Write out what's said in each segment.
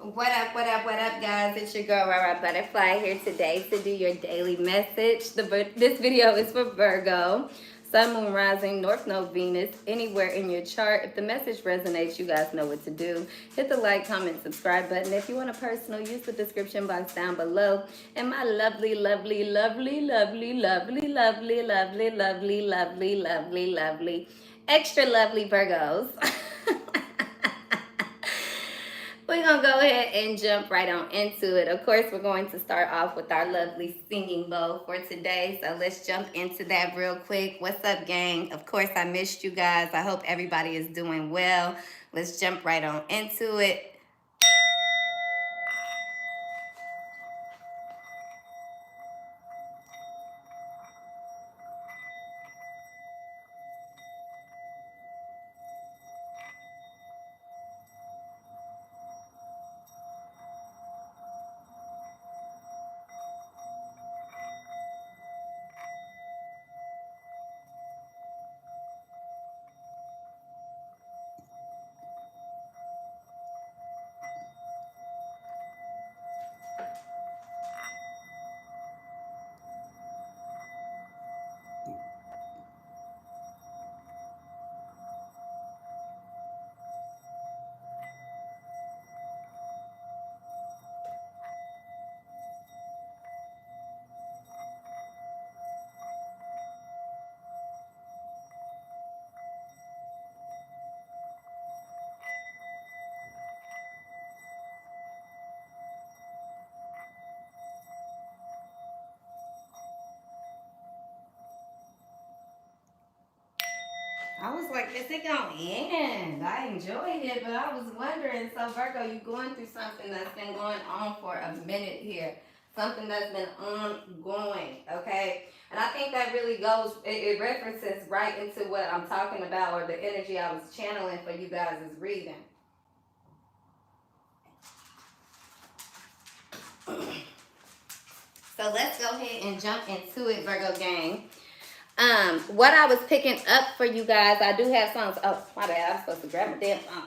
What up, guys? It's your girl, Rara Butterfly, here today to do your daily message. This video is for Virgo, Sun, Moon, Rising, North Node, Venus, anywhere in your chart. If the message resonates, you guys know what to do. Hit the like, comment, subscribe button. If you want a personal, use the description box down below. And my lovely, lovely, lovely, lovely, lovely, lovely, lovely, lovely, lovely, lovely, lovely, extra lovely Virgos. We're going to go ahead and jump right on into it. Of course, we're going to start off with our lovely singing bowl for today. So let's jump into that real quick. What's up, gang? Of course, I missed you guys. I hope everybody is doing well. Let's jump right on into it. I was like, is it going to end? I enjoyed it, but I was wondering, so Virgo, you going through something that's been going on for a minute here. Something that's been ongoing, okay? And I think that really goes, it references right into what I'm talking about, or the energy I was channeling for you guys' reading. So let's go ahead and jump into it, Virgo gang. What I was picking up for you guys, I do have songs. Oh, my bad, I was supposed to grab my damn song.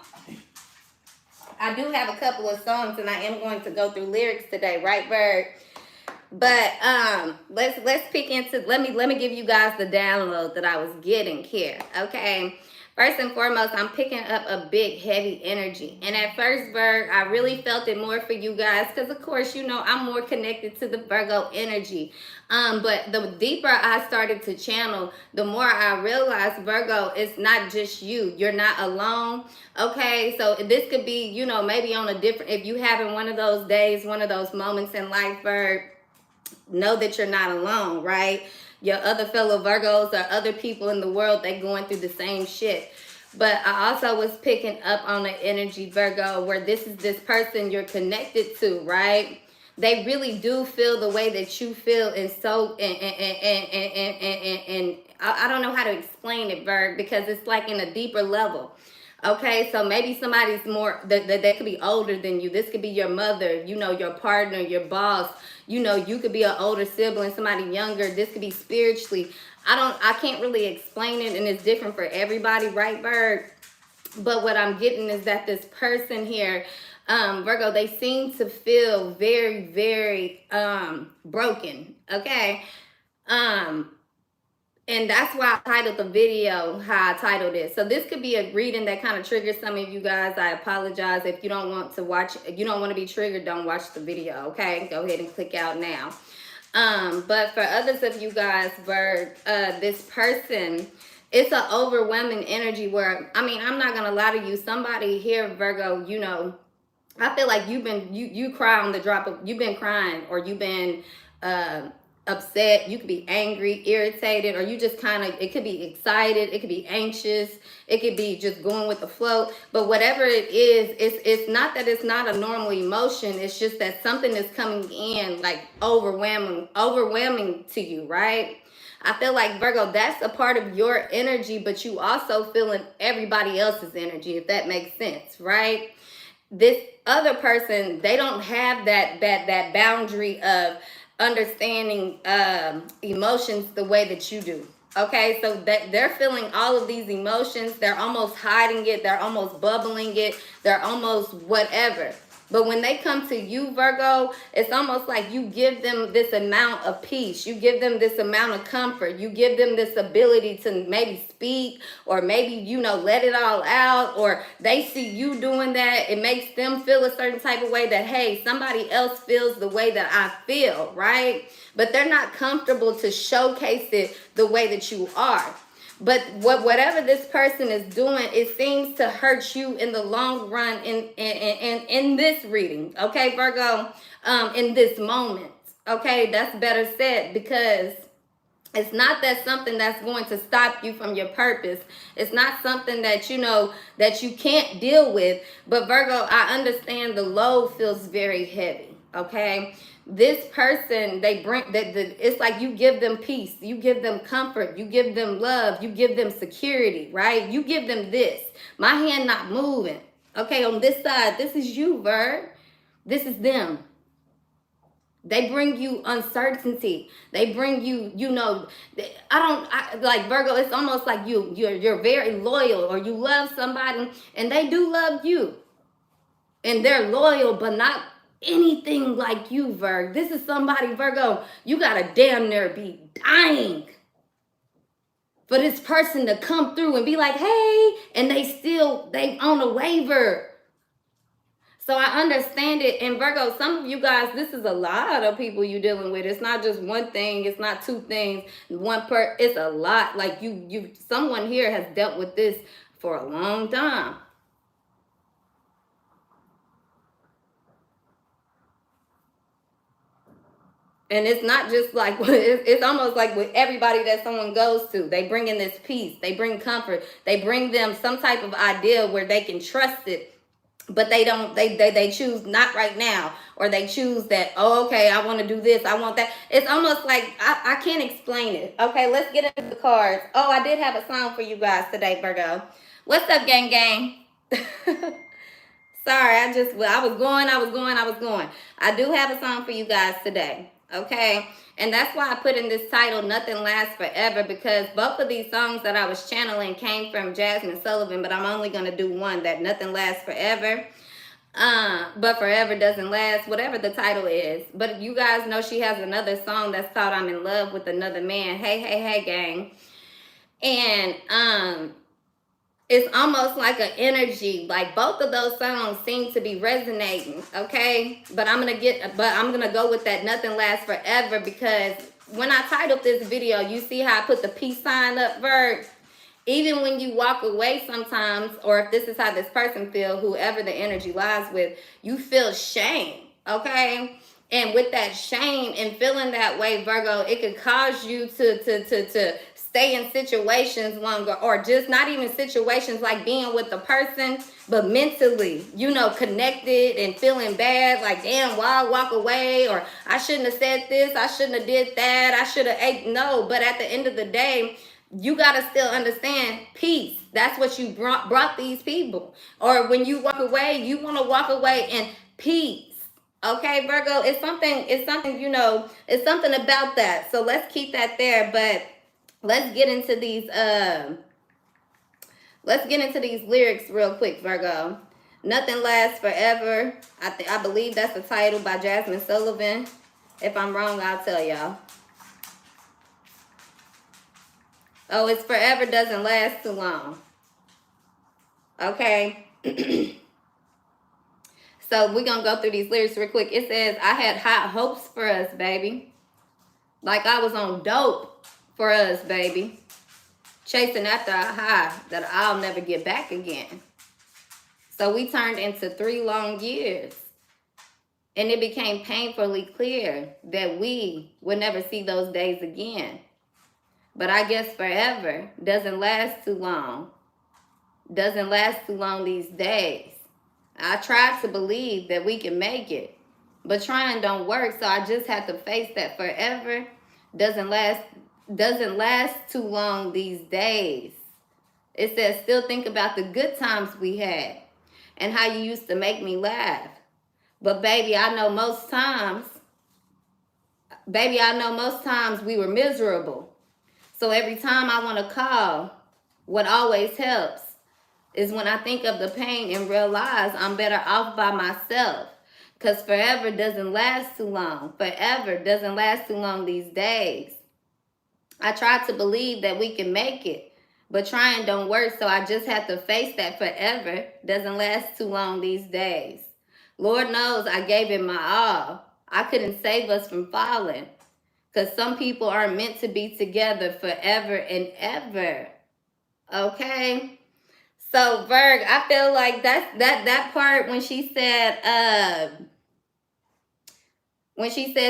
I do have a couple of songs, and I am going to go through lyrics today, right, Bird? But let's pick into. Let me give you guys the download that I was getting here, okay? First and foremost, I'm picking up a big, heavy energy. And at first, Virgo, I really felt it more for you guys because, of course, you know, I'm more connected to the Virgo energy. But the deeper I started to channel, the more I realized, Virgo, it's not just you. You're not alone, okay? So this could be, you know, maybe on a different, if you having one of those days, one of those moments in life, Virgo, know that you're not alone, right? Your other fellow Virgos or other people in the world, they going through the same shit. But I also was picking up on the energy, Virgo, where this is this person you're connected to, right? They really do feel the way that you feel, and so and I don't know how to explain it, Virgo, because it's like in a deeper level. Okay, so maybe somebody's more that could be older than you. This could be your mother, you know, your partner, your boss. You know, you could be an older sibling, somebody younger. This could be spiritually. I can't really explain it, and it's different for everybody, right, Bird? But what I'm getting is that this person here, Virgo, they seem to feel very, very broken. Okay. And that's why I titled the video how I titled it. So this could be a reading that kind of triggers some of you guys. I apologize. If you don't want to watch, if you don't want to be triggered, don't watch the video, okay? Go ahead and click out now. But for others of you guys, this person, it's an overwhelming energy where, I mean, I'm not going to lie to you. Somebody here, Virgo, you know, I feel like you cry on the drop of, you've been crying, or you've been, upset. You could be angry, irritated, or you just kind of, it could be excited, it could be anxious, it could be just going with the flow. But whatever it is, it's not that it's not a normal emotion. It's just that something is coming in like overwhelming to you, right? I feel like, Virgo, that's a part of your energy, but you also feeling everybody else's energy, if that makes sense, right? This other person, they don't have that boundary of understanding emotions the way that you do. Okay, so that they're feeling all of these emotions, they're almost hiding it, they're almost bubbling it, they're almost whatever. But when they come to you, Virgo, it's almost like you give them this amount of peace. You give them this amount of comfort. You give them this ability to maybe speak, or maybe, you know, let it all out, or they see you doing that. It makes them feel a certain type of way that, hey, somebody else feels the way that I feel, right? But they're not comfortable to showcase it the way that you are. But whatever this person is doing, it seems to hurt you in the long run in this reading, okay, Virgo, in this moment, okay? That's better said, because it's not that something that's going to stop you from your purpose. It's not something that, you know, that you can't deal with. But Virgo, I understand the load feels very heavy, okay? This person, they bring it's like you give them peace, you give them comfort, you give them love, you give them security, right? You give them this. My hand not moving, okay? On this side, this is you, Virg. This is them. They bring you uncertainty. They bring you, you know, like Virgo, it's almost like you're very loyal, or you love somebody and they do love you. And they're loyal, but not anything like you, Virg. This is somebody, Virgo, you gotta damn near be dying for this person to come through and be like, hey, and they on a waiver. So I understand it. And Virgo, some of you guys, this is a lot of people you're dealing with. It's not just one thing. It's not two things. It's a lot. Like someone here has dealt with this for a long time. And it's not just like, it's almost like with everybody that someone goes to, they bring in this peace, they bring comfort, they bring them some type of idea where they can trust it. But they don't, they choose not right now, or they choose that, oh, okay, I want to do this, I want that. It's almost like, I can't explain it. Okay, let's get into the cards. Oh, I did have a song for you guys today, Virgo. What's up, gang gang? Sorry, I was going. I do have a song for you guys today, okay? And that's why I put in this title, Nothing Lasts Forever, because both of these songs that I was channeling came from Jasmine Sullivan, but I'm only going to do one, that Nothing Lasts Forever. But Forever Doesn't Last, whatever the title is. But you guys know she has another song that's called I'm in Love with Another Man. Hey, hey, hey, gang. And it's almost like an energy, like both of those songs seem to be resonating, okay? But I'm gonna go with that Nothing Lasts Forever, because when I titled this video, you see how I put the peace sign up, Virg? Even when you walk away sometimes, or if this is how this person feels, whoever the energy lies with, you feel shame, okay? And with that shame and feeling that way, Virgo, it could cause you to stay in situations longer, or just not even situations like being with the person, but mentally, you know, connected and feeling bad, like, damn, why I walk away, or I shouldn't have said this, I shouldn't have did that, I should have ate. No, but at the end of the day, you got to still understand peace. That's what you brought these people. Or when you walk away, you want to walk away in peace. Okay, Virgo, it's something, you know, it's something about that. So let's keep that there. But let's get into these lyrics real quick, Virgo. Nothing Lasts Forever. I believe that's the title, by Jasmine Sullivan. If I'm wrong, I'll tell y'all. Oh, it's Forever Doesn't Last Too Long. Okay. So we're going to go through these lyrics real quick. It says, I had high hopes for us, baby. Like I was on dope for us, baby. Chasing after a high that I'll never get back again. So we turned into 3 long years. And it became painfully clear that we would never see those days again. But I guess forever doesn't last too long. Doesn't last too long these days. I tried to believe that we can make it, but trying don't work, so I just have to face that forever doesn't last too long these days. It says, still think about the good times we had and how you used to make me laugh. But baby, I know most times we were miserable. So every time I want to call, what always helps is when I think of the pain and realize I'm better off by myself. Because forever doesn't last too long. Forever doesn't last too long these days. I tried to believe that we can make it, but trying don't work, so I just have to face that forever doesn't last too long these days. Lord knows I gave it my all. I couldn't save us from falling, because some people are meant to be together forever and ever. Okay? So, Virg, I feel like that part when she said,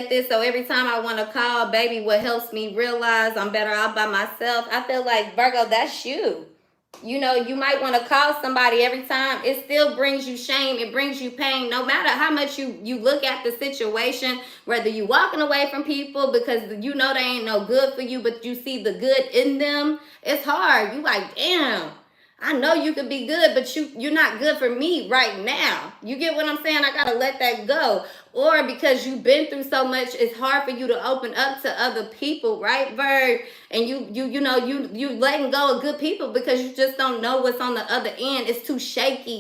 this, so every time I want to call, baby, what helps me realize I'm better off by myself. I feel like, Virgo, that's you. You know, you might want to call somebody every time. It still brings you shame. It brings you pain. No matter how much you look at the situation, whether you walking away from people because you know they ain't no good for you, but you see the good in them, it's hard. You like, damn, I know you could be good, but you're not good for me right now. You get what I'm saying? I got to let that go. Or because you've been through so much, it's hard for you to open up to other people, right, Virg? And you letting go of good people because you just don't know what's on the other end. It's too shaky.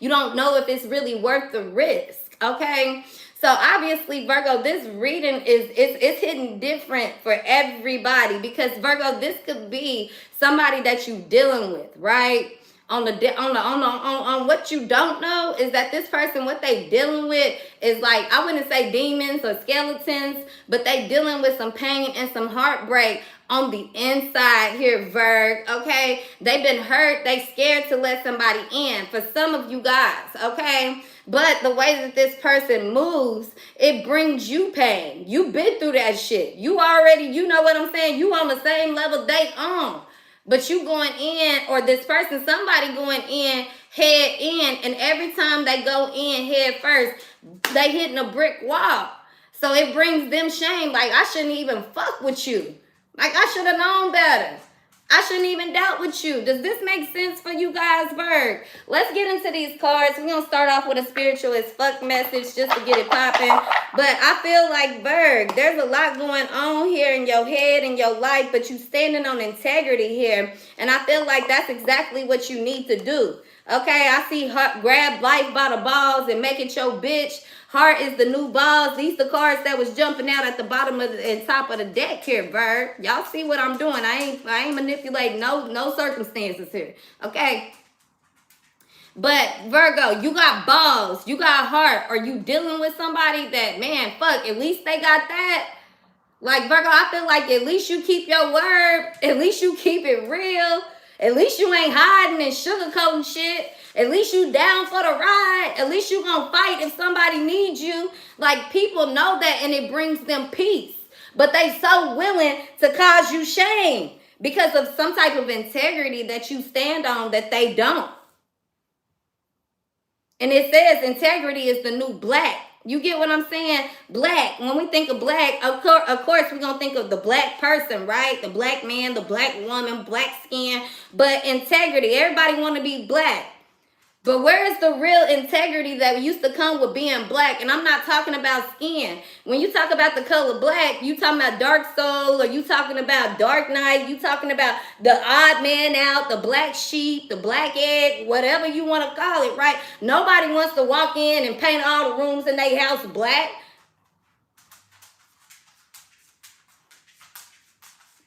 You don't know if it's really worth the risk, okay? So obviously, Virgo, this reading it's hitting different for everybody because, Virgo, this could be somebody that you dealing with, right? On what you don't know is that this person, what they dealing with is like, I wouldn't say demons or skeletons, but they dealing with some pain and some heartbreak on the inside here, Virg, okay? They've been hurt. They scared to let somebody in for some of you guys, okay? But the way that this person moves, it brings you pain. You've been through that shit. You know what I'm saying? You on the same level they on. But you going in, or this person, somebody going in, head in, and every time they go in head first, they hitting a brick wall. So it brings them shame. Like, I shouldn't even fuck with you. Like, I should have known better. I shouldn't even doubt with you. Does this make sense for you guys, Virg? Let's get into these cards. We're going to start off with a spiritual as fuck message just to get it popping. But I feel like, Virg, there's a lot going on here in your head and your life, but you standing on integrity here. And I feel like that's exactly what you need to do. Okay, I see grab life by the balls and make it your bitch. Heart is the new balls. These the cards that was jumping out at the bottom of and top of the deck here, Virg. Y'all see what I'm doing? I ain't manipulating no circumstances here. Okay. But Virgo, you got balls, you got heart. Are you dealing with somebody that, man, fuck, at least they got that? Like, Virgo, I feel like at least you keep your word. At least you keep it real. At least you ain't hiding and sugarcoating shit. At least you down for the ride. At least you gonna fight if somebody needs you. Like, people know that and it brings them peace. But they so willing to cause you shame because of some type of integrity that you stand on that they don't. And it says integrity is the new black. You get what I'm saying? Black. When we think of black, of course, we're going to think of the black person, right? The black man, the black woman, black skin. But integrity, everybody want to be black. But where is the real integrity that used to come with being black? And I'm not talking about skin. When you talk about the color black, you talking about dark soul, or you talking about dark night, you talking about the odd man out, the black sheep, the black egg, whatever you want to call it, right? Nobody wants to walk in and paint all the rooms in their house black.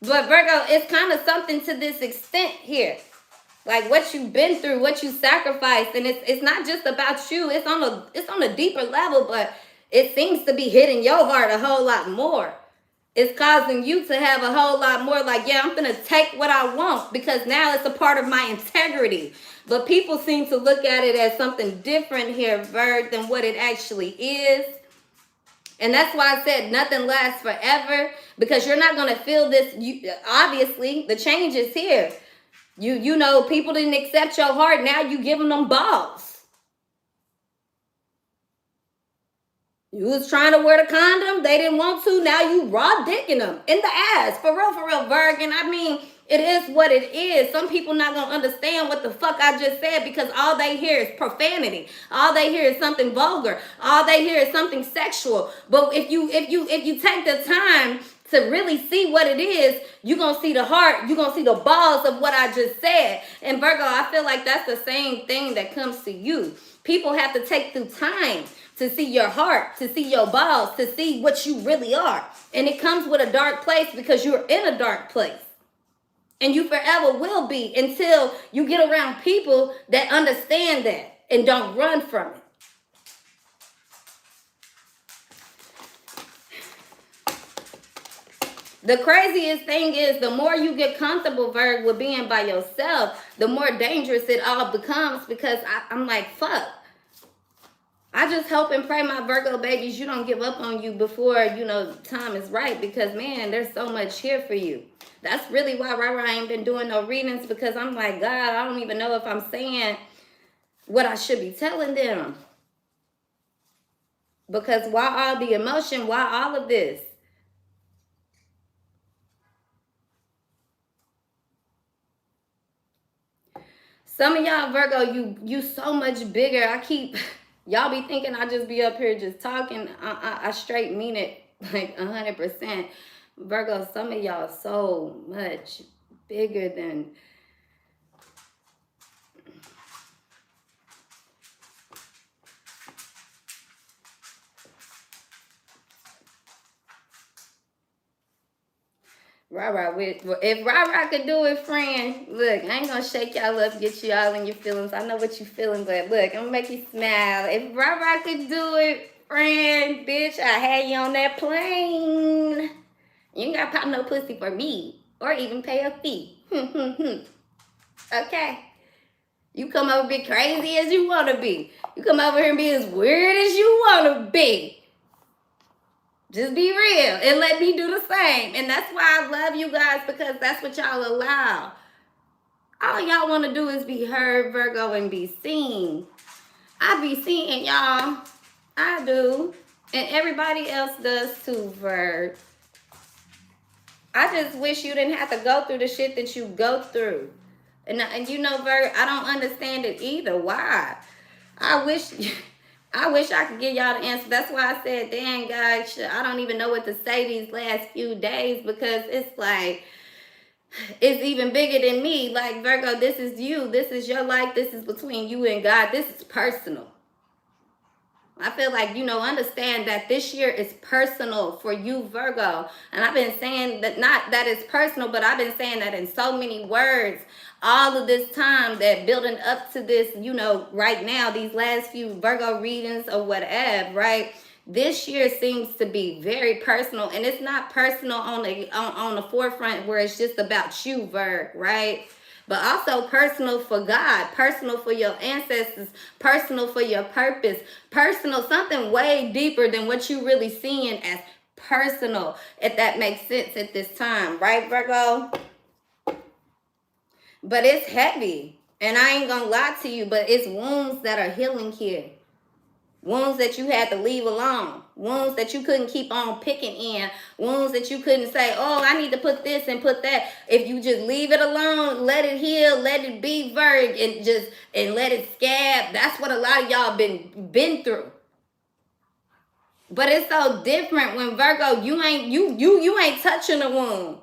But Virgo, it's kind of something to this extent here. Like what you've been through, what you sacrificed, and it's not just about you. It's on a deeper level, but it seems to be hitting your heart a whole lot more. It's causing you to have a whole lot more like, yeah, I'm gonna take what I want because now it's a part of my integrity. But people seem to look at it as something different here, Virg, than what it actually is. And that's why I said nothing lasts forever, because you're not gonna feel this. Obviously, the change is here. You know, people didn't accept your heart. Now you giving them balls. You was trying to wear the condom. They didn't want to. Now you raw dicking them in the ass. For real, Virg. And I mean, it is what it is. Some people not going to understand what the fuck I just said because all they hear is profanity. All they hear is something vulgar. All they hear is something sexual. But if you take the time to really see what it is, you're going to see the heart, you're going to see the balls of what I just said. And Virgo, I feel like that's the same thing that comes to you. People have to take through time to see your heart, to see your balls, to see what you really are. And it comes with a dark place because you're in a dark place. And you forever will be until you get around people that understand that and don't run from it. The craziest thing is the more you get comfortable, Virg, with being by yourself, the more dangerous it all becomes, because I'm like, fuck. I just hope and pray, my Virgo babies, you don't give up on you before, you know, time is right, because, man, there's so much here for you. That's really why I ain't been doing no readings, because I'm like, God, I don't even know if I'm saying what I should be telling them. Because why all the emotion? Why all of this? Some of y'all, Virgo, you so much bigger. Y'all be thinking I just be up here just talking. I straight mean it, like 100%. Virgo, some of y'all so much bigger than... If Rara could do it, friend, look, I ain't gonna shake y'all up, get you all in your feelings. I know what you feeling, but look, I'm gonna make you smile. If Rara could do it, friend, bitch, I had you on that plane. You ain't gotta pop no pussy for me, or even pay a fee. Okay? You come over be crazy as you wanna be. You come over here and be as weird as you wanna be. Just be real and let me do the same. And that's why I love you guys, because that's what y'all allow. All y'all want to do is be heard, Virgo, and be seen. I be seeing y'all. I do. And everybody else does too, Virg. I just wish you didn't have to go through the shit that you go through. And you know, Virg, I don't understand it either. Why? I wish I could give y'all the answer. That's why I said, damn, guys, I don't even know what to say these last few days, because it's like, it's even bigger than me. Like, Virgo, this is you. This is your life. This is between you and God. This is personal. I feel like, you know, understand that this year is personal for you, Virgo. And I've been saying that, not that it's personal, but I've been saying that in so many words all of this time, that building up to this, you know, right now, these last few Virgo readings or whatever, right? This year seems to be very personal, and it's not personal on the forefront where it's just about you, Virg, right? But also personal for God, personal for your ancestors, personal for your purpose, personal, something way deeper than what you really seeing as personal, if that makes sense at this time, right, Virgo? But it's heavy, and I ain't gonna lie to you, but it's wounds that are healing here. Wounds that you had to leave alone. Wounds that you couldn't keep on picking in. Wounds that you couldn't say, oh, I need to put this and put that. If you just leave it alone, let it heal, let it be, Virg, and let it scab. That's what a lot of y'all been through. But it's so different when, Virgo, you ain't touching a wound.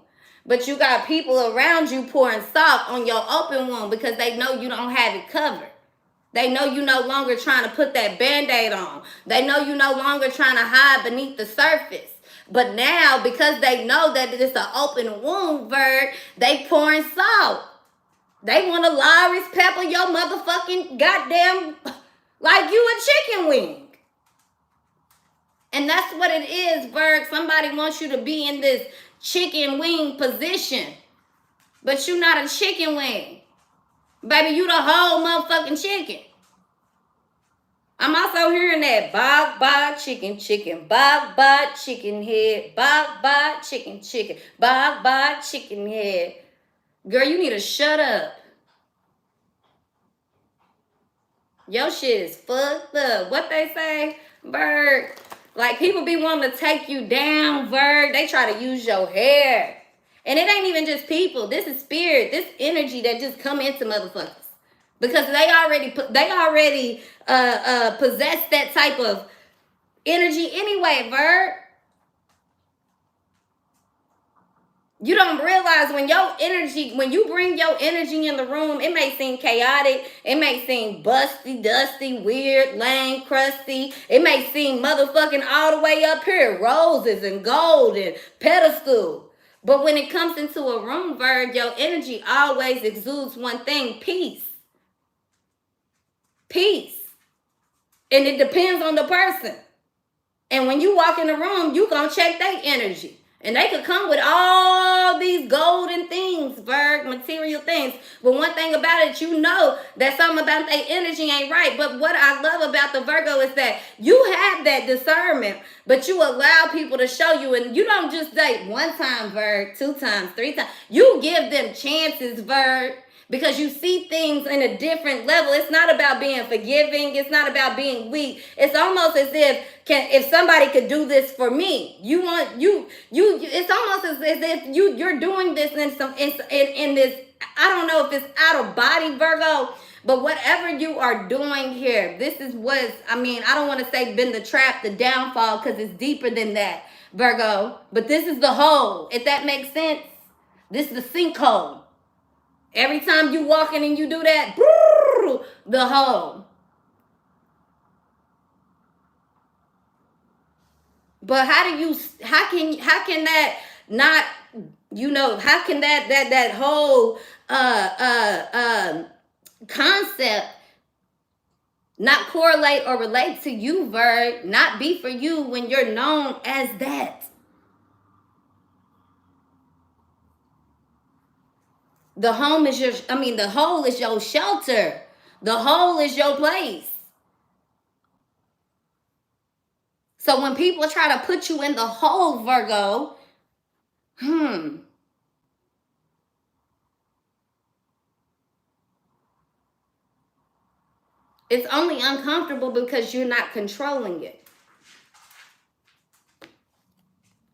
But you got people around you pouring salt on your open wound because they know you don't have it covered. They know you no longer trying to put that Band-Aid on. They know you no longer trying to hide beneath the surface. But now, because they know that it's an open wound, Virg, they pouring salt. They want to Lawry's pepper your motherfucking goddamn, like you a chicken wing. And that's what it is, Virg. Somebody wants you to be in this chicken wing position. But you not a chicken wing. Baby, you the whole motherfucking chicken. I'm also hearing that bog, chicken, bog, chicken head, bog, chicken, bog, chicken head. Girl, you need to shut up. Your shit is fucked up. What they say, Virg? Like, people be wanting to take you down, Virg. They try to use your hair. And it ain't even just people. This is spirit. This energy that just come into motherfuckers. Because they already possess that type of energy anyway, Virg. You don't realize when your energy, when you bring your energy in the room, it may seem chaotic. It may seem busty, dusty, weird, lame, crusty. It may seem motherfucking all the way up here, roses and gold and pedestal. But when it comes into a room, Virg, your energy always exudes one thing: peace. Peace. And it depends on the person. And when you walk in the room, you gonna check their energy. And they could come with all these golden things, Virg, material things. But one thing about it, you know that something about their energy ain't right. But what I love about the Virgo is that you have that discernment, but you allow people to show you. And you don't just date one time, Virg, 2 times, 3 times. You give them chances, Virg. Because you see things in a different level. It's not about being forgiving. It's not about being weak. It's almost as if somebody could do this for me. It's almost as if you're doing this in this, I don't know if it's out of body, Virgo, but whatever you are doing here, this is I don't want to say been the trap, the downfall, because it's deeper than that, Virgo. But this is the hole, if that makes sense. This is the sinkhole. Every time you walk in and you do that, the hole. But how can that not, how can that whole concept not correlate or relate to you, Virg, not be for you when you're known as that? The hole is your shelter. The hole is your place. So when people try to put you in the hole, Virgo, it's only uncomfortable because you're not controlling it.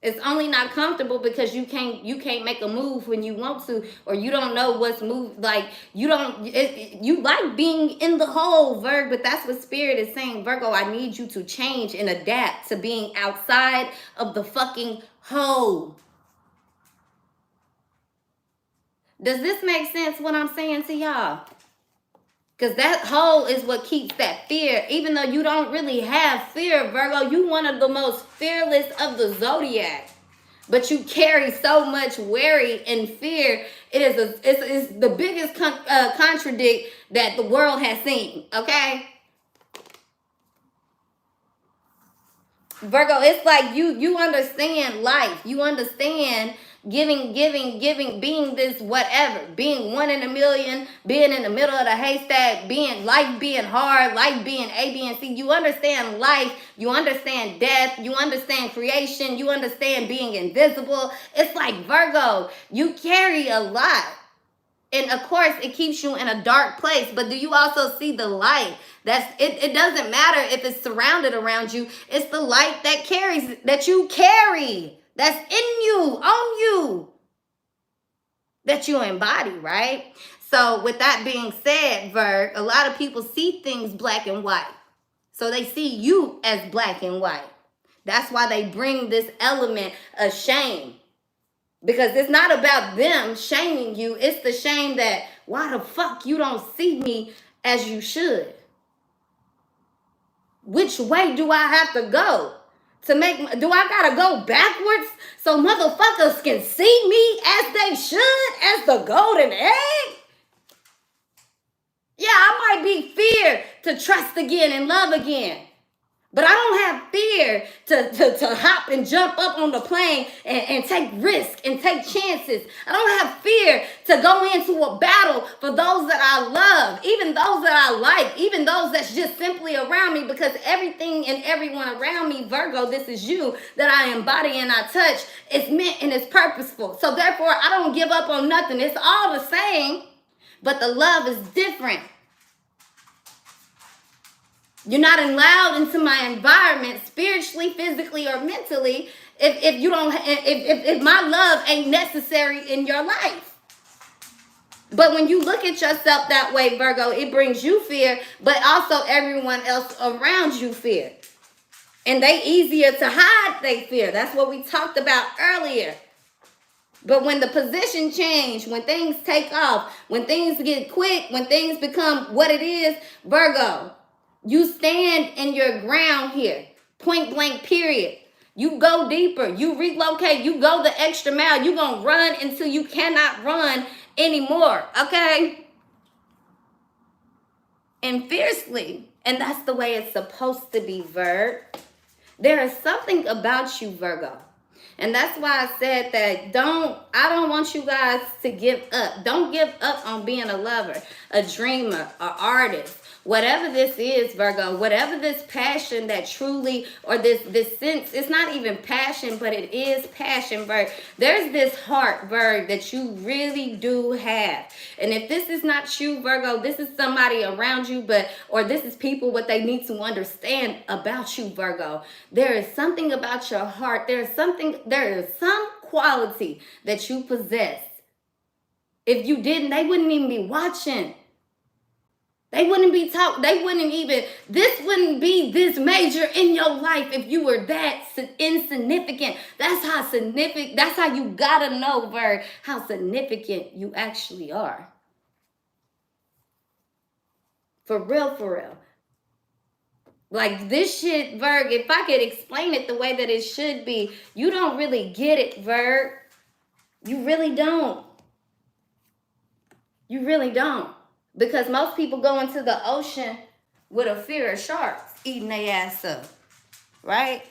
It's only not comfortable because you can't make a move when you want to, or you don't know what's moved. Like you like being in the hole, Virg, but that's what Spirit is saying. Virgo, I need you to change and adapt to being outside of the fucking hole. Does this make sense what I'm saying to y'all? Because that hole is what keeps that fear. Even though you don't really have fear, Virgo, you one of the most fearless of the zodiac. But you carry so much worry and fear. It's the biggest contradict that the world has seen, okay? Virgo, it's like you understand life. You understand giving, being this whatever, being one in a million, being in the middle of the haystack, life being hard, life being A, B, and C. You understand life, you understand death, you understand creation, you understand being invisible. It's like, Virgo, you carry a lot. And of course, it keeps you in a dark place. But do you also see the light? It doesn't matter if it's surrounded around you. It's the light that you carry. That's in you, on you, that you embody, right? So with that being said, Virg, a lot of people see things black and white. So they see you as black and white. That's why they bring this element of shame. Because it's not about them shaming you. It's the shame that, why the fuck you don't see me as you should? Which way do I have to go? Do I gotta go backwards so motherfuckers can see me as they should, as the golden egg? Yeah, I might be feared to trust again and love again. But I don't have fear to hop and jump up on the plane and take risks and take chances. I don't have fear to go into a battle for those that I love, even those that I like, even those that's just simply around me, because everything and everyone around me, Virgo, this is you, that I embody and I touch, it's meant and it's purposeful. So therefore, I don't give up on nothing. It's all the same, but the love is different. You're not allowed into my environment spiritually, physically, or mentally if my love ain't necessary in your life. But when you look at yourself that way, Virgo, it brings you fear, but also everyone else around you fear. And they easier to hide they fear. That's what we talked about earlier. But when the position change, when things take off, when things get quick, when things become what it is, Virgo, you stand in your ground here. Point blank, period. You go deeper. You relocate. You go the extra mile. You're going to run until you cannot run anymore. Okay? And fiercely. And that's the way it's supposed to be, Virg. There is something about you, Virgo. And that's why I said that I don't want you guys to give up. Don't give up on being a lover, a dreamer, an artist. Whatever this is, Virgo, whatever this passion that truly, or this sense, it's not even passion, but it is passion, Virg. There's this heart, Virg, that you really do have. And if this is not you, Virgo, this is somebody around you, or this is people, what they need to understand about you, Virgo. There is something about your heart. There is some quality that you possess. If you didn't, they wouldn't even be watching. They wouldn't be talking. This wouldn't be this major in your life if you were that insignificant. That's how you gotta know, Virg, how significant you actually are. For real, for real. Like this shit, Virg, if I could explain it the way that it should be, you don't really get it, Virg. You really don't. You really don't. Because most people go into the ocean with a fear of sharks eating their ass up, right?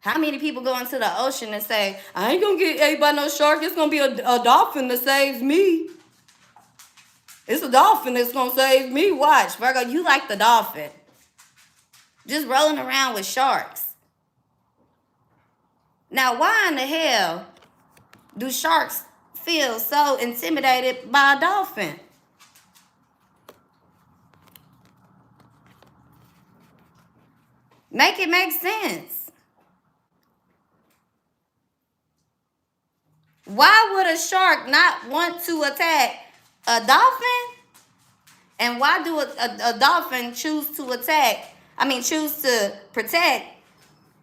How many people go into the ocean and say, I ain't gonna get ate by no shark, it's gonna be a dolphin that saves me. It's a dolphin that's gonna save me. Watch, Virgo, you like the dolphin. Just rolling around with sharks. Now, why in the hell do sharks feel so intimidated by a dolphin? Make it make sense. Why would a shark not want to attack a dolphin? And why do a dolphin choose to protect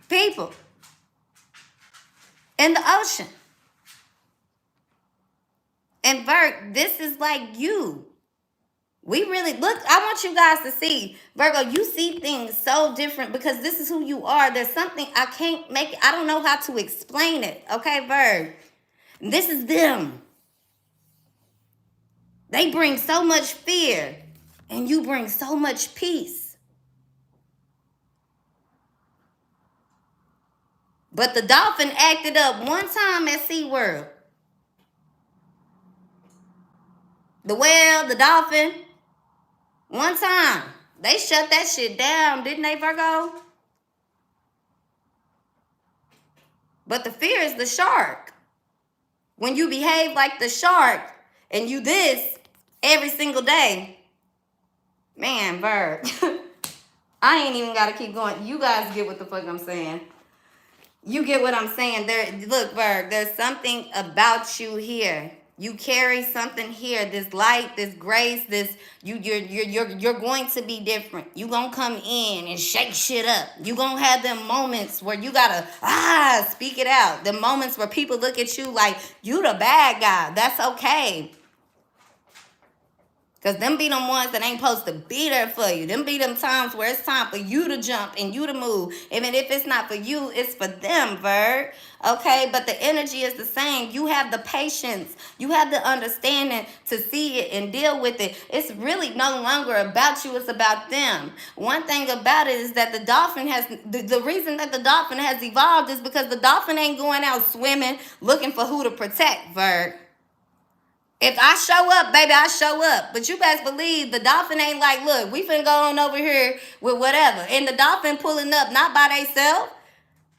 people in the ocean? And Virg, this is like you. We really, look, I want you guys to see, Virgo, you see things so different because this is who you are. There's something I don't know how to explain it. Okay, Virg? This is them. They bring so much fear and you bring so much peace. But the dolphin acted up one time at SeaWorld. The whale, the dolphin, one time. They shut that shit down, didn't they, Virgo? But the fear is the shark. When you behave like the shark and you this every single day, man, Virg, I ain't even got to keep going. You guys get what the fuck I'm saying. You get what I'm saying. Look, Virg, there's something about you here. You carry something here, this light, this grace, you're going to be different. You gonna come in and shake shit up. You gonna have them moments where you gotta speak it out. The moments where people look at you like you the bad guy. That's okay. Because them be them ones that ain't supposed to be there for you. Them be them times where it's time for you to jump and you to move. Even if it's not for you, it's for them, Virg. Okay, but the energy is the same. You have the patience. You have the understanding to see it and deal with it. It's really no longer about you. It's about them. One thing about it is that the dolphin has, the reason that the dolphin has evolved is because the dolphin ain't going out swimming looking for who to protect, Virg. If I show up, baby, I show up. But you best believe the dolphin ain't like, look, we finna go on over here with whatever. And the dolphin pulling up, not by themselves.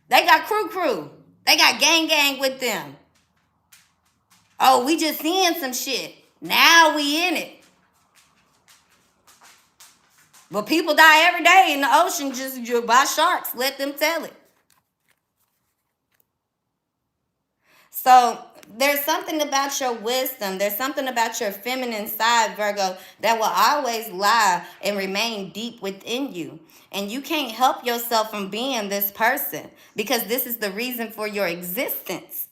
They got crew. They got gang with them. Oh, we just seeing some shit. Now we in it. But people die every day in the ocean just by sharks. Let them tell it. So there's something about your wisdom. There's something about your feminine side, Virgo, that will always lie and remain deep within you. And you can't help yourself from being this person because this is the reason for your existence.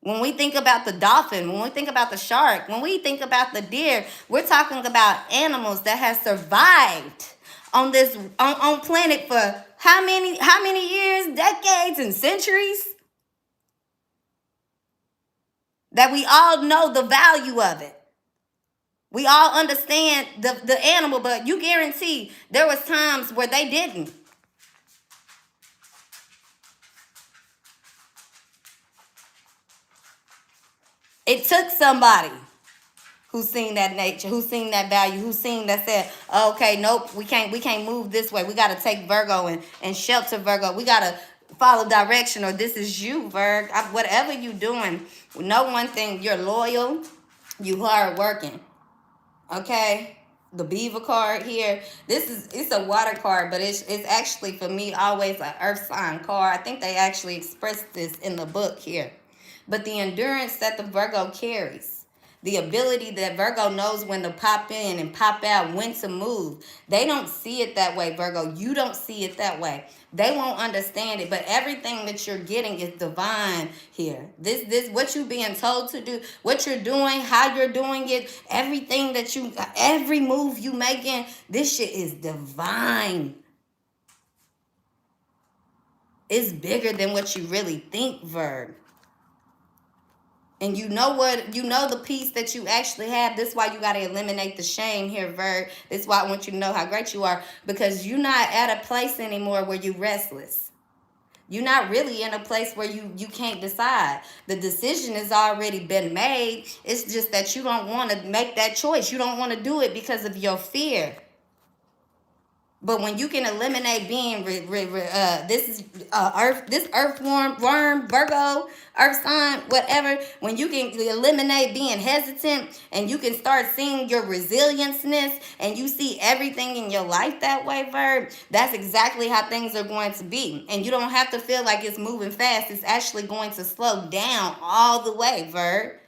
When we think about the dolphin, when we think about the shark, when we think about the deer, we're talking about animals that have survived on this on planet for how many years, decades, and centuries, that we all know the value of it. We all understand the animal, but you guarantee there was times where they didn't. It took somebody who's seen that nature, who's seen that value, who's seen that said, okay, nope, we can't move this way. We got to take Virgo and shelter Virgo. We got to follow direction, or this is you, Virg. Whatever you doing, know one thing: you're loyal, you hard working. Okay, the beaver card here. It's a water card, but it's actually for me always an earth sign card. I think they actually expressed this in the book here. But the endurance that the Virgo carries, the ability that Virgo knows when to pop in and pop out, when to move. They don't see it that way, Virgo. You don't see it that way. They won't understand it, but everything that you're getting is divine here. This what you being told to do, what you're doing, how you're doing it, everything that every move you making, this shit is divine. It's bigger than what you really think, Virg. And you know what? You know the peace that you actually have. This is why you got to eliminate the shame here, Virg. This is why I want you to know how great you are. Because you're not at a place anymore where you're restless. You're not really in a place where you can't decide. The decision has already been made. It's just that you don't want to make that choice. You don't want to do it because of your fear. But when you can eliminate being this earthworm, Virgo, earth sign, whatever, when you can eliminate being hesitant and you can start seeing your resilienceness and you see everything in your life that way, Virg, that's exactly how things are going to be. And you don't have to feel like it's moving fast. It's actually going to slow down all the way, Virg.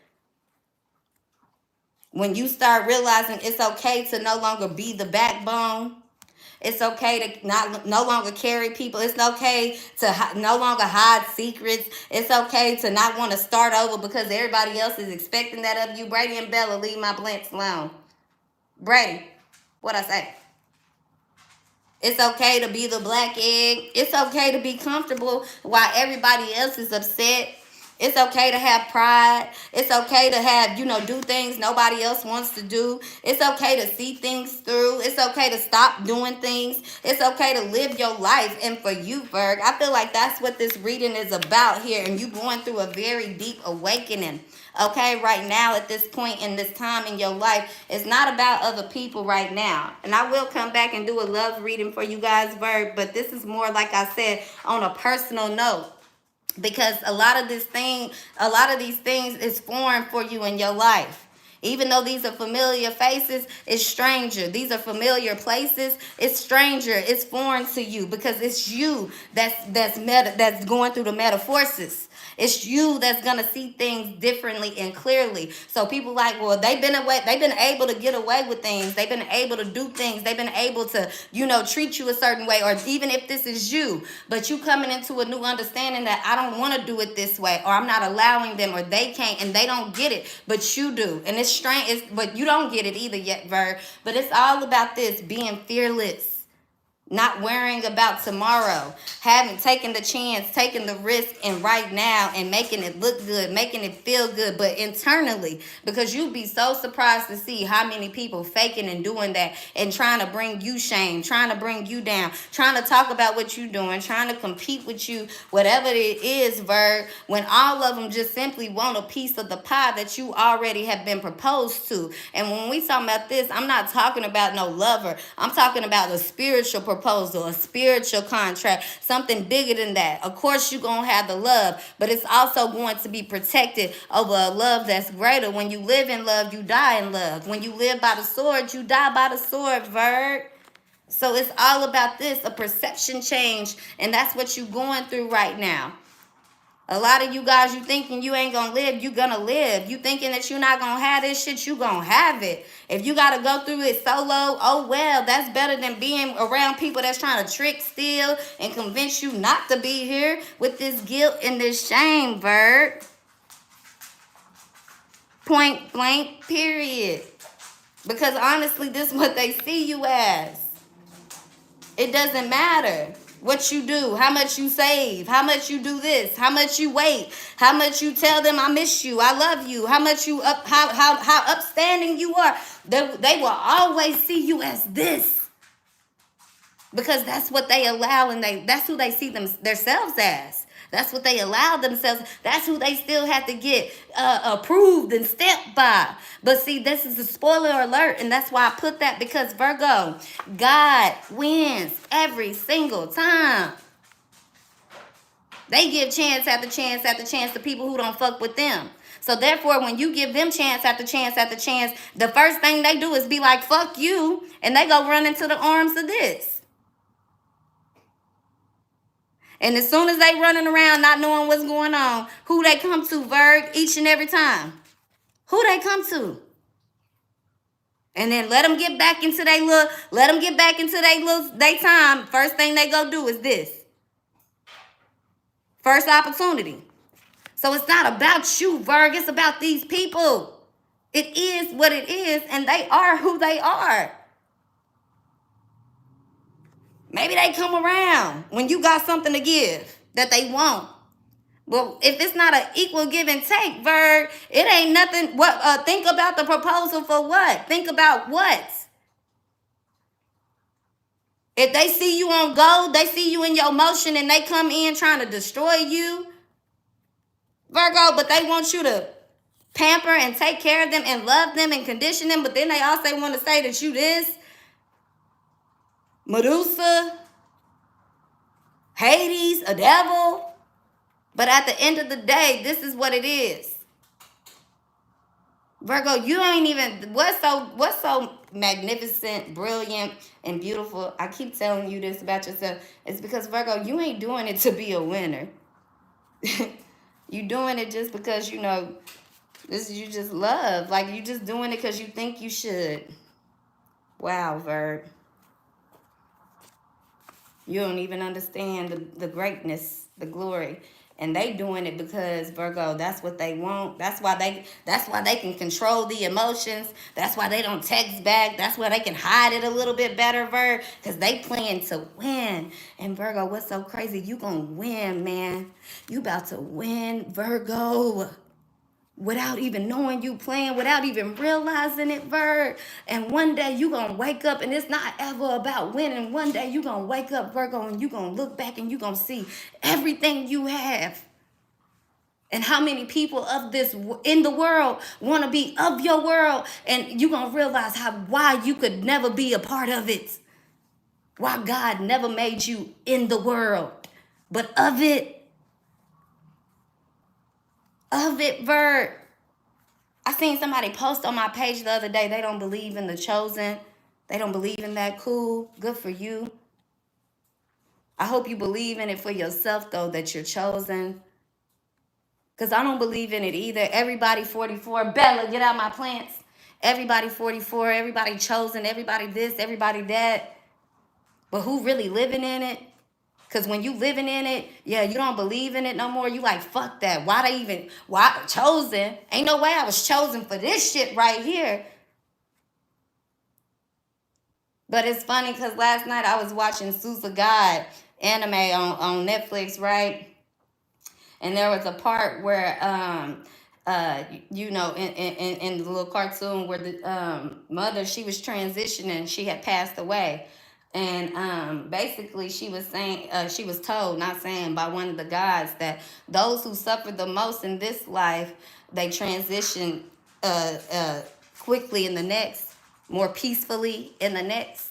When you start realizing it's okay to no longer be the backbone, it's okay to no longer carry people. It's okay to no longer hide secrets. It's okay to not want to start over because everybody else is expecting that of you. Brady and Bella, leave my blanks alone. Brady, what I say? It's okay to be the black egg. It's okay to be comfortable while everybody else is upset. It's okay to have pride. It's okay to have, do things nobody else wants to do. It's okay to see things through. It's okay to stop doing things. It's okay to live your life. And for you, Virg, I feel like that's what this reading is about here. And you going through a very deep awakening. Okay, right now at this point in this time in your life, it's not about other people right now. And I will come back and do a love reading for you guys, Virg. But this is more, like I said, on a personal note. Because a lot of these things is foreign for you in your life. Even though these are familiar faces, it's stranger. These are familiar places, it's stranger. It's foreign to you because it's you that's going through the metamorphosis. It's you that's gonna see things differently and clearly. So people like, well, they've been able to get away with things. They've been able to do things. They've been able to, treat you a certain way. Or even if this is you, but you coming into a new understanding that I don't want to do it this way, or I'm not allowing them, or they can't, and they don't get it, but you do. And it's strange, but you don't get it either yet, Virg. But it's all about this being fearless. Not worrying about tomorrow, taking the chance, taking the risk, and right now, and making it look good, making it feel good, but internally, because you'd be so surprised to see how many people faking and doing that and trying to bring you shame, trying to bring you down, trying to talk about what you're doing, trying to compete with you, whatever it is, Virg, when all of them just simply want a piece of the pie that you already have been proposed to. And when we talking about this, I'm not talking about no lover. I'm talking about a spiritual proposal, a spiritual contract, something bigger than that. Of course, you're going to have the love, but it's also going to be protected over a love that's greater. When you live in love, you die in love. When you live by the sword, you die by the sword, Virg. So it's all about this, a perception change, and that's what you're going through right now. A lot of you guys, you thinking you ain't gonna live, you gonna live. You thinking that you're not gonna have this shit, you gonna have it. If you gotta go through it solo, oh well, that's better than being around people that's trying to trick, steal, and convince you not to be here with this guilt and this shame, Virg. Point blank, period. Because honestly, this is what they see you as. It doesn't matter what you do, how much you save, how much you do this, how much you wait, how much you tell them I miss you, I love you, how much you how upstanding you are. They will always see you as this. Because that's what they allow, and that's who they see themselves as. That's what they allow themselves. That's who they still have to get approved and stepped by. But see, this is a spoiler alert, and that's why I put that, because Virgo, God wins every single time. They give chance after chance after chance to people who don't fuck with them. So therefore, when you give them chance after chance after chance, the first thing they do is be like, fuck you, and they go run into the arms of this. And as soon as they running around not knowing what's going on, who they come to, Virg, each and every time? Who they come to? And then let them get back into their time. First thing they go do is this. First opportunity. So it's not about you, Virg. It's about these people. It is what it is, and they are who they are. Maybe they come around when you got something to give that they want. Well, if it's not an equal give and take, Virg, it ain't nothing. What? Think about the proposal for what? Think about what? If they see you on gold, they see you in your motion, and they come in trying to destroy you, Virgo, but they want you to pamper and take care of them and love them and condition them, but then they also want to say that you this, Medusa, Hades, a devil. But at the end of the day, this is what it is. Virgo, you ain't even, what's so magnificent, brilliant, and beautiful, I keep telling you this about yourself, it's because, Virgo, you ain't doing it to be a winner. You doing it just because, you know, this you just love. Like, you just doing it because you think you should. Wow, Virg. You don't even understand the greatness, the glory. And they doing it because, Virgo, that's what they want. That's why they can control the emotions. That's why they don't text back. That's why they can hide it a little bit better, Virg. Because they plan to win. And Virgo, what's so crazy? You gonna win, man. You about to win, Virgo. Without even knowing you playing, without even realizing it, Virg. And one day you gonna wake up, and it's not ever about winning. One day you gonna wake up, Virgo, and you gonna look back and you gonna see everything you have. And how many people of this in the world want to be of your world. And you gonna realize why you could never be a part of it. Why God never made you in the world, but of it. Of it, Virg. I seen somebody post on my page the other day, they don't believe in the chosen. They don't believe in that. Cool. Good for you. I hope you believe in it for yourself, though, that you're chosen. Because I don't believe in it either. Everybody 44. Bella, get out my plants. Everybody 44. Everybody chosen. Everybody this. Everybody that. But who really living in it? Because when you living in it, yeah, you don't believe in it no more. You like, fuck that. Why chosen? Ain't no way I was chosen for this shit right here. But it's funny because last night I was watching Susa God anime on Netflix, right? And there was a part where, you know, in the little cartoon where the mother, she was transitioning. She had passed away. And basically she was saying, she was told, not saying, by one of the gods that those who suffer the most in this life, they transition quickly in the next, more peacefully in the next.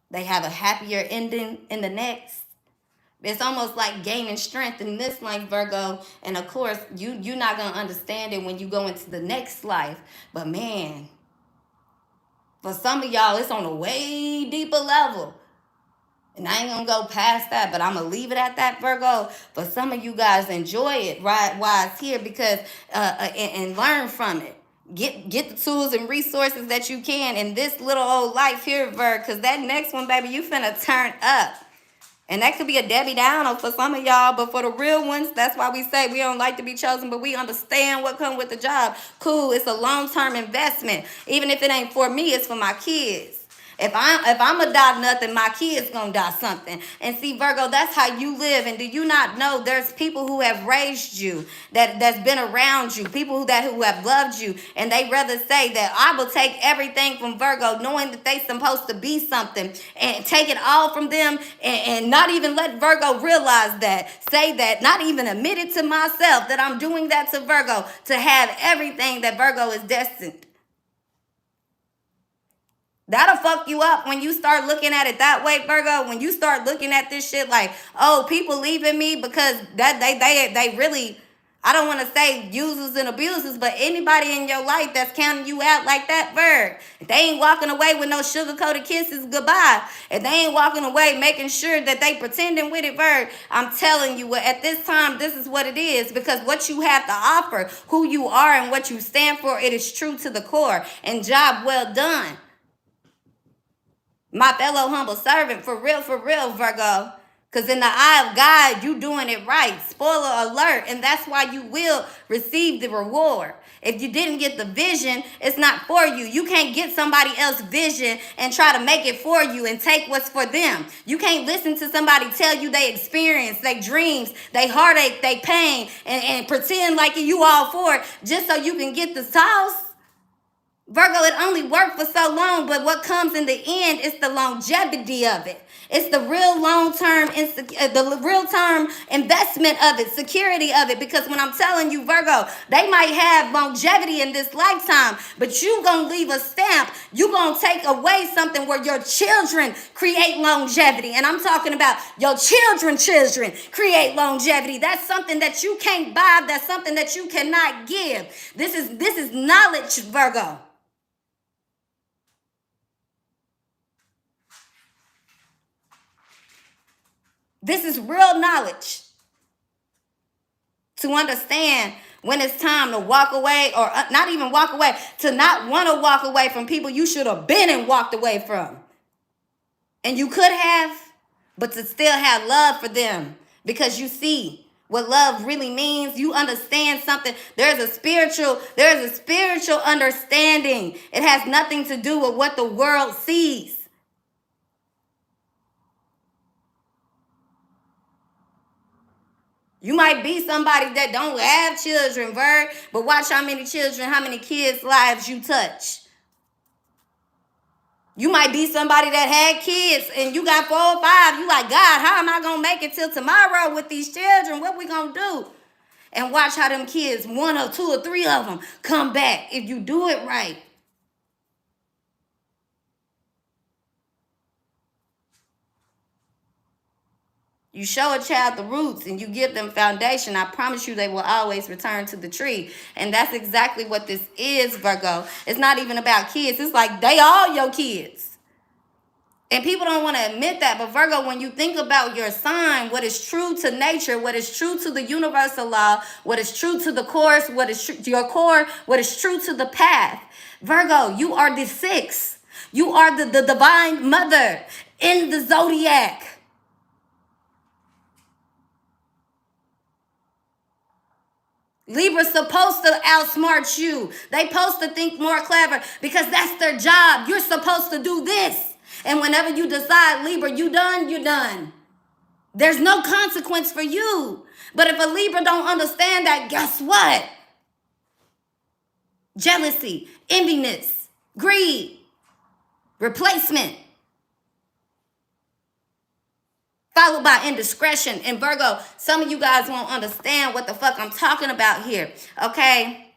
They have a happier ending in the next. It's almost like gaining strength in this life, Virgo. And of course, you're not going to understand it when you go into the next life. But man, for some of y'all, it's on a way deeper level. And I ain't going to go past that, but I'm going to leave it at that, Virgo. For some of you guys, enjoy it right while it's here, because and learn from it. Get the tools and resources that you can in this little old life here, Virgo, because that next one, baby, you finna turn up. And that could be a Debbie Downer for some of y'all, but for the real ones, that's why we say we don't like to be chosen, but we understand what comes with the job. Cool, it's a long-term investment. Even if it ain't for me, it's for my kids. If I'm gonna die nothing, my kids gonna die something. And see, Virgo, that's how you live. And do you not know there's people who have raised you, that's been around you, people who have loved you, and they rather say that I will take everything from Virgo, knowing that they supposed to be something, and take it all from them, and not even let Virgo realize that, say that, not even admit it to myself that I'm doing that to Virgo, to have everything that Virgo is destined. That'll fuck you up when you start looking at it that way, Virgo. When you start looking at this shit like, oh, people leaving me because that they really, I don't want to say users and abusers, but anybody in your life that's counting you out like that, Virg. If they ain't walking away with no sugar-coated kisses, goodbye. If they ain't walking away making sure that they pretending with it, Virg, I'm telling you, at this time, this is what it is. Because what you have to offer, who you are and what you stand for, it is true to the core. And job well done. My fellow humble servant, for real, Virgo. Because in the eye of God, you doing it right. Spoiler alert. And that's why you will receive the reward. If you didn't get the vision, it's not for you. You can't get somebody else's vision and try to make it for you and take what's for them. You can't listen to somebody tell you they experience, they dreams, they heartache, they pain, and pretend like you all for it just so you can get the sauce. Virgo, it only worked for so long, but what comes in the end is the longevity of it. It's the real long-term, the real-term investment of it, security of it. Because when I'm telling you, Virgo, they might have longevity in this lifetime, but you gonna leave a stamp. You gonna take away something where your children create longevity. And I'm talking about your children create longevity. That's something that you can't buy. That's something that you cannot give. This is knowledge, Virgo. This is real knowledge to understand when it's time to walk away, or not even walk away, to not want to walk away from people you should have been and walked away from. And you could have, but to still have love for them because you see what love really means. You understand something. There's a spiritual understanding. It has nothing to do with what the world sees. You might be somebody that don't have children, Virg, but watch how many children, how many kids' lives you touch. You might be somebody that had kids and you got 4 or 5. You like, God, how am I going to make it till tomorrow with these children? What we going to do? And watch how them kids, 1 or 2 or 3 of them, come back if you do it right. You show a child the roots and you give them foundation. I promise you they will always return to the tree. And that's exactly what this is, Virgo. It's not even about kids. It's like they all your kids. And people don't want to admit that. But Virgo, when you think about your sign, what is true to nature, what is true to the universal law, what is true to the course, what is true to your core, what is true to the path. Virgo, you are the 6. You are the divine mother in the zodiac. Libra's supposed to outsmart you. They supposed to think more clever because that's their job. You're supposed to do this. And whenever you decide, Libra, you done, you're done. There's no consequence for you. But if a Libra don't understand that, guess what? Jealousy, enviness, greed, replacement, followed by indiscretion. And Virgo, some of you guys won't understand what the fuck I'm talking about here, okay?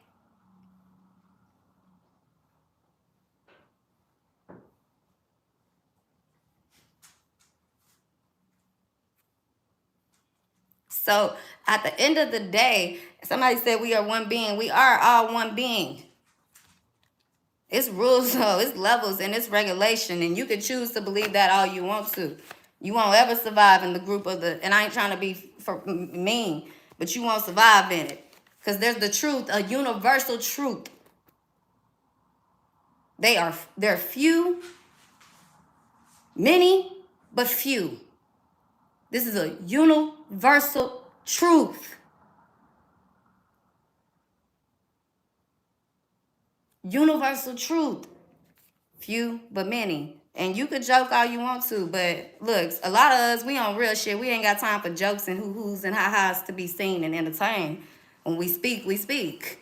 So at the end of the day, somebody said we are one being. We are all one being. It's rules, though. It's levels and it's regulation. And you can choose to believe that all you want to. You won't ever survive in the group of the, and I ain't trying to be mean, but you won't survive in it. Because there's the truth, a universal truth. They're few, many, but few. This is a universal truth. Universal truth. Few, but many. And you could joke all you want to, but look, a lot of us, we on real shit. We ain't got time for jokes and hoo-hoos and ha-has to be seen and entertained. When we speak, we speak.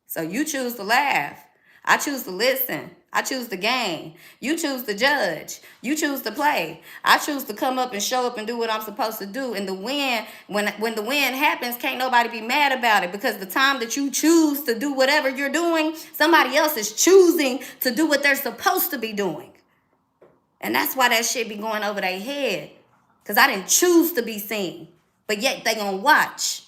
So you choose to laugh. I choose to listen. I choose to game. You choose to judge. You choose to play. I choose to come up and show up and do what I'm supposed to do. And the win, when the win happens, can't nobody be mad about it, because the time that you choose to do whatever you're doing, somebody else is choosing to do what they're supposed to be doing. And that's why that shit be going over their head. Because I didn't choose to be seen. But yet they gonna watch.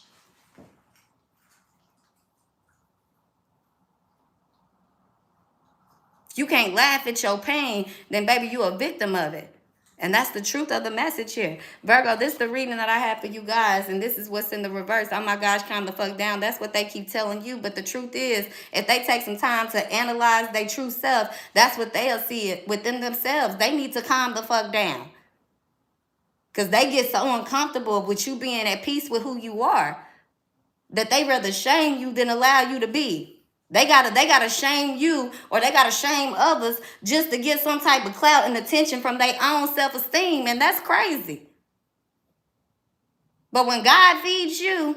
You can't laugh at your pain, then baby, you a victim of it. And that's the truth of the message here. Virgo, this is the reading that I have for you guys, and this is what's in the reverse. Oh my gosh, calm the fuck down. That's what they keep telling you. But the truth is, if they take some time to analyze their true self, that's what they'll see it within themselves. They need to calm the fuck down. Because they get so uncomfortable with you being at peace with who you are that they rather shame you than allow you to be. They gotta shame you, or they gotta shame others just to get some type of clout and attention from their own self-esteem, and that's crazy. But when God feeds you,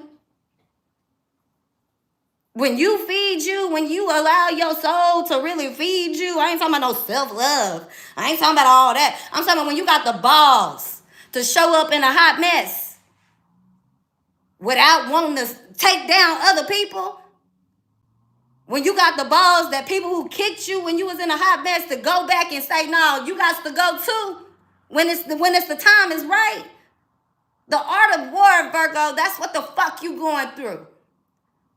when you feed you, when you allow your soul to really feed you, I ain't talking about no self-love. I ain't talking about all that. I'm talking about when you got the balls to show up in a hot mess without wanting to take down other people. When you got the balls that people who kicked you when you was in a hot mess to go back and say, no, you got to go too. When it's the time is right. The art of war, Virgo, that's what the fuck you going through.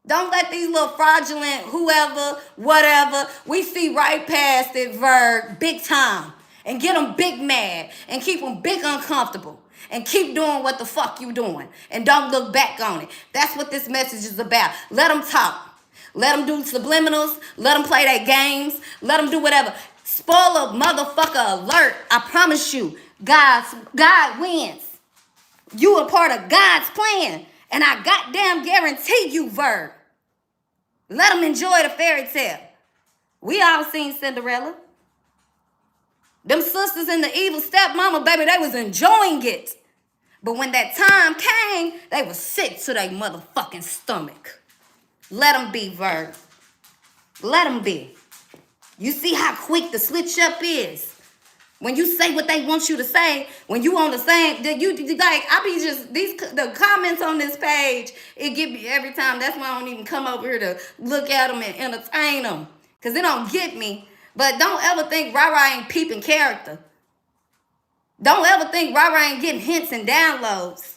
Don't let these little fraudulent whoever, whatever, we see right past it, Virg, big time. And get them big mad and keep them big uncomfortable. And keep doing what the fuck you doing. And don't look back on it. That's what this message is about. Let them talk. Let them do subliminals. Let them play their games. Let them do whatever. Spoiler motherfucker alert. I promise you, God wins. You are part of God's plan. And I goddamn guarantee you, Virg. Let them enjoy the fairy tale. We all seen Cinderella. Them sisters and the evil stepmama, baby, they was enjoying it. But when that time came, they was sick to their motherfucking stomach. Let them be, Virg. Let them be. You see how quick the switch up is. When you say what they want you to say, when you on the same, you like, I be just, the comments on this page, it get me every time. That's why I don't even come over here to look at them and entertain them. Because it don't get me. But don't ever think Rara ain't peeping character. Don't ever think Rara ain't getting hints and downloads.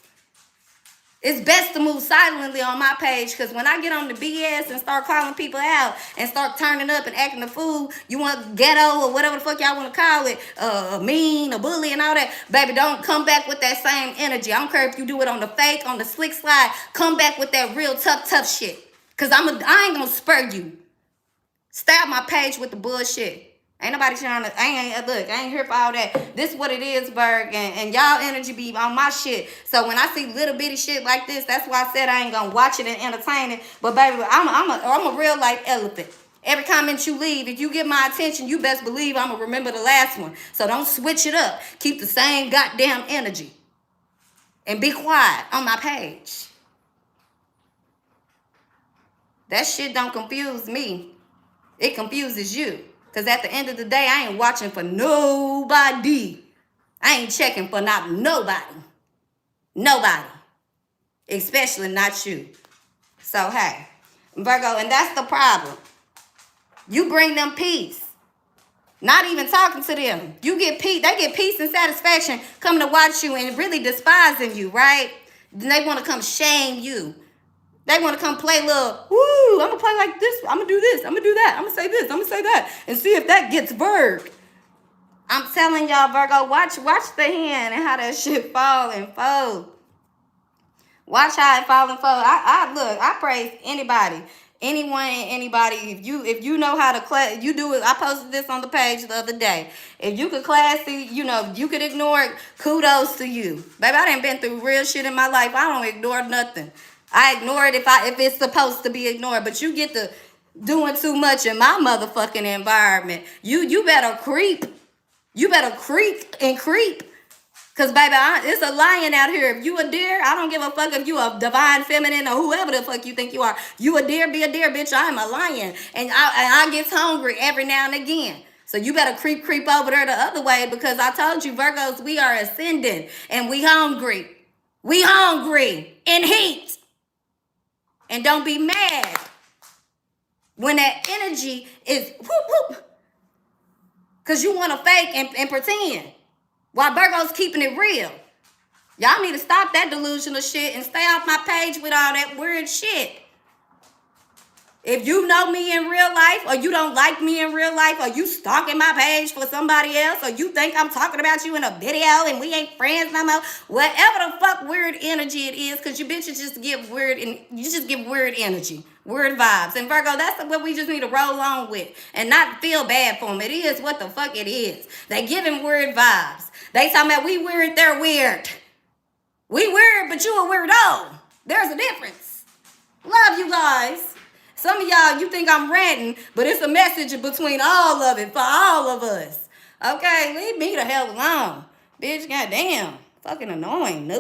It's best to move silently on my page, because when I get on the BS and start calling people out and start turning up and acting a fool, you want ghetto or whatever the fuck y'all want to call it, mean, a bully and all that, baby, don't come back with that same energy. I don't care if you do it on the fake, on the slick slide. Come back with that real tough shit, because I ain't going to spur you. Stay out my page with the bullshit. Ain't nobody trying to, look, I ain't here for all that. This is what it is, Virg, and y'all energy be on my shit. So when I see little bitty shit like this, that's why I said I ain't gonna watch it and entertain it. But baby, I'm a real life elephant. Every comment you leave, if you get my attention, you best believe I'm gonna remember the last one. So don't switch it up. Keep the same goddamn energy. And be quiet on my page. That shit don't confuse me. It confuses you. Because at the end of the day, I ain't watching for nobody. I ain't checking for not nobody. Nobody. Especially not you. So, hey, Virgo, and that's the problem. You bring them peace. Not even talking to them. You get peace. They get peace and satisfaction coming to watch you and really despising you, right? Then they want to come shame you. They want to come play little, woo, I'm going to play like this. I'm going to do this. I'm going to do that. I'm going to say this. I'm going to say that. And see if that gets Virg. I'm telling y'all, Virgo, watch the hand and how that shit fall and fold. Watch how it fall and fold. Look, I praise anybody. anyone and anybody, if you know how to class, you do it. I posted this on the page the other day. If you could classy, you know, you could ignore it, kudos to you. Baby, I done been through real shit in my life. I don't ignore nothing. I ignore it if it's supposed to be ignored. But you get to doing too much in my motherfucking environment. You better creep. You better creep and creep. Because, baby, it's a lion out here. If you a deer, I don't give a fuck if you a divine feminine or whoever the fuck you think you are. You a deer, be a deer, bitch. I'm a lion. And I get hungry every now and again. So you better creep over there the other way, because I told you, Virgos, we are ascending and we hungry. We hungry in heat. And don't be mad when that energy is whoop, whoop. Because you want to fake and pretend. While Virgo's keeping it real. Y'all need to stop that delusional shit and stay off my page with all that weird shit. If you know me in real life, or you don't like me in real life, or you stalking my page for somebody else, or you think I'm talking about you in a video and we ain't friends no more, whatever the fuck weird energy it is, because you bitches just give weird, and you just give weird energy, weird vibes. And Virgo, that's what we just need to roll on with and not feel bad for them. It is what the fuck it is. They giving weird vibes. They talking about we weird, they're weird. We weird, but you a weirdo. There's a difference. Love you guys. Some of y'all, you think I'm ranting, but it's a message between all of it for all of us. Okay, leave me the hell alone. Bitch, goddamn. Fucking annoying, noob.